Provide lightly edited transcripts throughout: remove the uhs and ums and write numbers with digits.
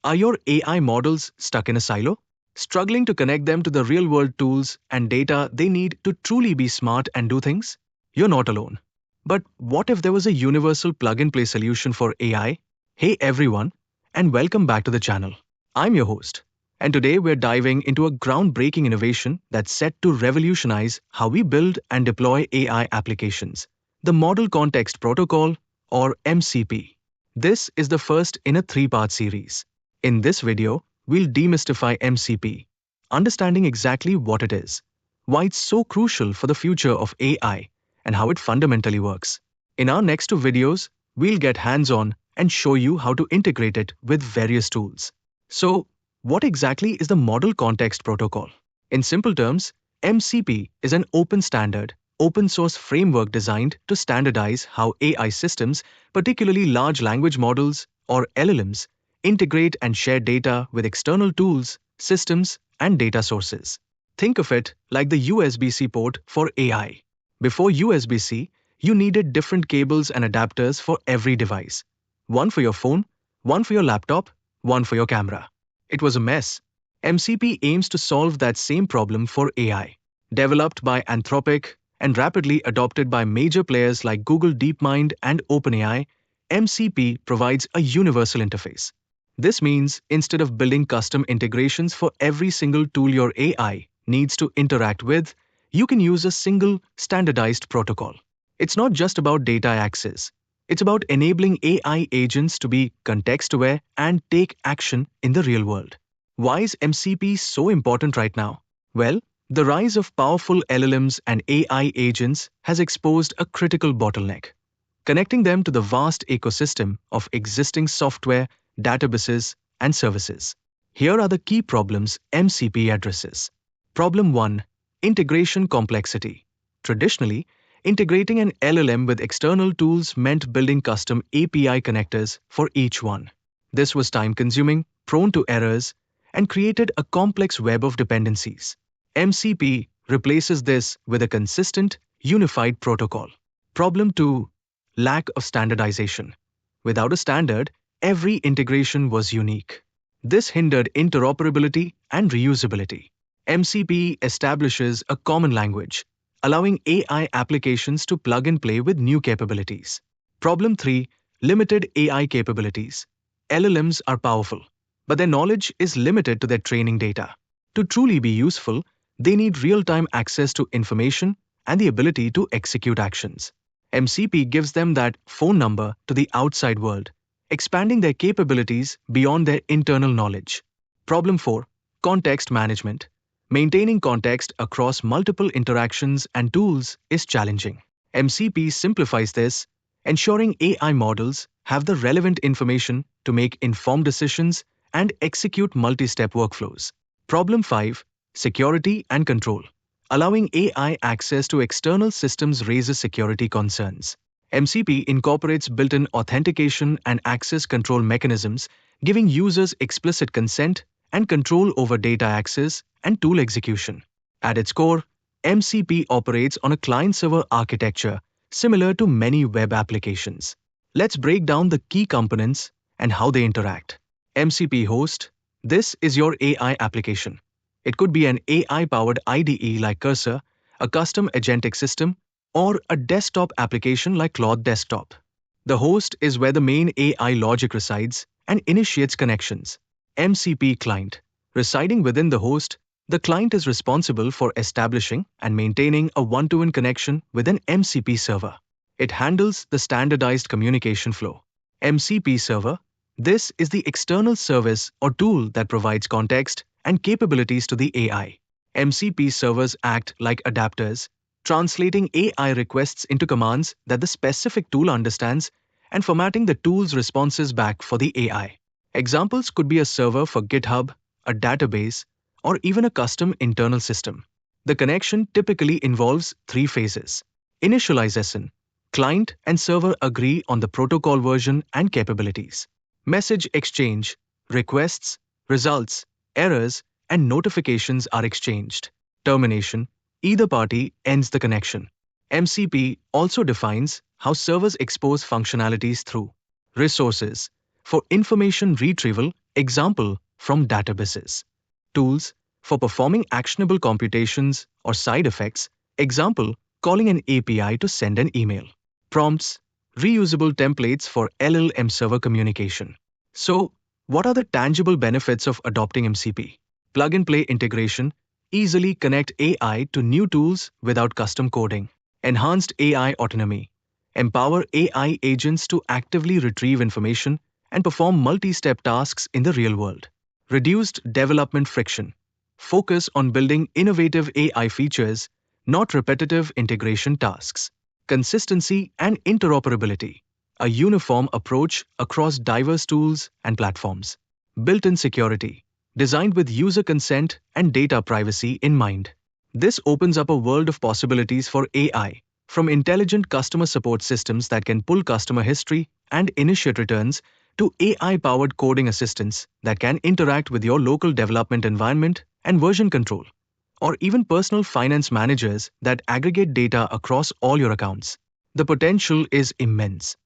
Are your AI models stuck in a silo? Struggling to connect them to the real-world tools and data they need to truly be smart and do things? You're not alone. But what if there was a universal plug-and-play solution for AI? Hey everyone, and welcome back to the channel. I'm your host, and today we're diving into a groundbreaking innovation that's set to revolutionize how we build and deploy AI applications, the Model Context Protocol, or MCP. This is the first in a three-part series. In this video, we'll demystify MCP, understanding exactly what it is, why it's so crucial for the future of AI, and how it fundamentally works. In our next two videos, we'll get hands-on and show you how to integrate it with various tools. So, what exactly is the Model Context Protocol? In simple terms, MCP is an open standard, open source framework designed to standardize how AI systems, particularly large language models or LLMs, integrate and share data with external tools, systems, and data sources. Think of it like the USB-C port for AI. Before USB-C, you needed different cables and adapters for every device. One for your phone, one for your laptop, one for your camera. It was a mess. MCP aims to solve that same problem for AI. Developed by Anthropic and rapidly adopted by major players like Google DeepMind and OpenAI, MCP provides a universal interface. This means instead of building custom integrations for every single tool your AI needs to interact with, you can use a single standardized protocol. It's not just about data access. It's about enabling AI agents to be context-aware and take action in the real world. Why is MCP so important right now? Well, the rise of powerful LLMs and AI agents has exposed a critical bottleneck, connecting them to the vast ecosystem of existing software, databases, and services. Here are the key problems MCP addresses. Problem 1. Integration complexity. Traditionally, integrating an LLM with external tools meant building custom API connectors for each one. This was time-consuming, prone to errors, and created a complex web of dependencies. MCP replaces this with a consistent, unified protocol. Problem 2. Lack of standardization. Without a standard, every integration was unique. This hindered interoperability and reusability. MCP establishes a common language, allowing AI applications to plug and play with new capabilities. Problem 3. Limited AI capabilities. LLMs are powerful, but their knowledge is limited to their training data. To truly be useful, they need real-time access to information and the ability to execute actions. MCP gives them that phone number to the outside world, expanding their capabilities beyond their internal knowledge. Problem 4. Context management. Maintaining context across multiple interactions and tools is challenging. MCP simplifies this, ensuring AI models have the relevant information to make informed decisions and execute multi-step workflows. Problem 5. Security and control. Allowing AI access to external systems raises security concerns. MCP incorporates built-in authentication and access control mechanisms, giving users explicit consent and control over data access and tool execution. At its core, MCP operates on a client-server architecture similar to many web applications. Let's break down the key components and how they interact. MCP host. This is your AI application. It could be an AI-powered IDE like Cursor, a custom agentic system, or a desktop application like Claude Desktop. The host is where the main AI logic resides and initiates connections. MCP client. Residing within the host, the client is responsible for establishing and maintaining a one-to-one connection with an MCP server. It handles the standardized communication flow. MCP server. This is the external service or tool that provides context and capabilities to the AI. MCP servers act like adapters, translating AI requests into commands that the specific tool understands and formatting the tool's responses back for the AI. Examples could be a server for GitHub, a database, or even a custom internal system. The connection typically involves three phases. Initialization. Client and server agree on the protocol version and capabilities. Message exchange. Requests, results, errors, and notifications are exchanged. Termination. Either party ends the connection. MCP also defines how servers expose functionalities through resources for information retrieval Example from databases. Tools for performing actionable computations or side effects. Example, calling an API to send an email. Prompts, reusable templates for LLM server communication. So, what are the tangible benefits of adopting MCP? Plug-and-play integration, easily connect AI to new tools without custom coding. Enhanced AI autonomy, empower AI agents to actively retrieve information and perform multi-step tasks in the real world. Reduced development friction, focus on building innovative AI features, not repetitive integration tasks. Consistency and interoperability, a uniform approach across diverse tools and platforms. Built-in security, designed with user consent and data privacy in mind. This opens up a world of possibilities for AI, from intelligent customer support systems that can pull customer history and initiate returns to AI-powered coding assistants that can interact with your local development environment and version control, or even personal finance managers that aggregate data across all your accounts. The potential is immense.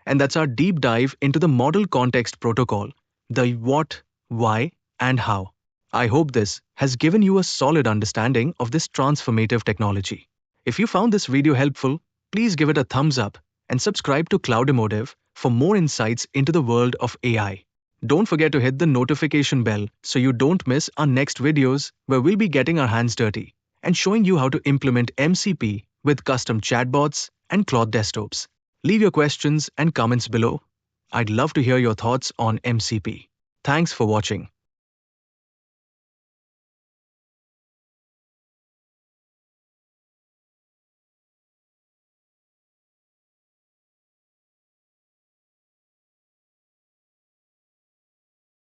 And that's our deep dive into the Model Context Protocol, the what, why, and how. I hope this has given you a solid understanding of this transformative technology. If you found this video helpful, please give it a thumbs up and subscribe to CloudDemoDive for more insights into the world of AI. Don't forget to hit the notification bell so you don't miss our next videos where we'll be getting our hands dirty and showing you how to implement MCP with custom chatbots and Claude desktops. Leave your questions and comments below. I'd love to hear your thoughts on MCP. Thanks for watching.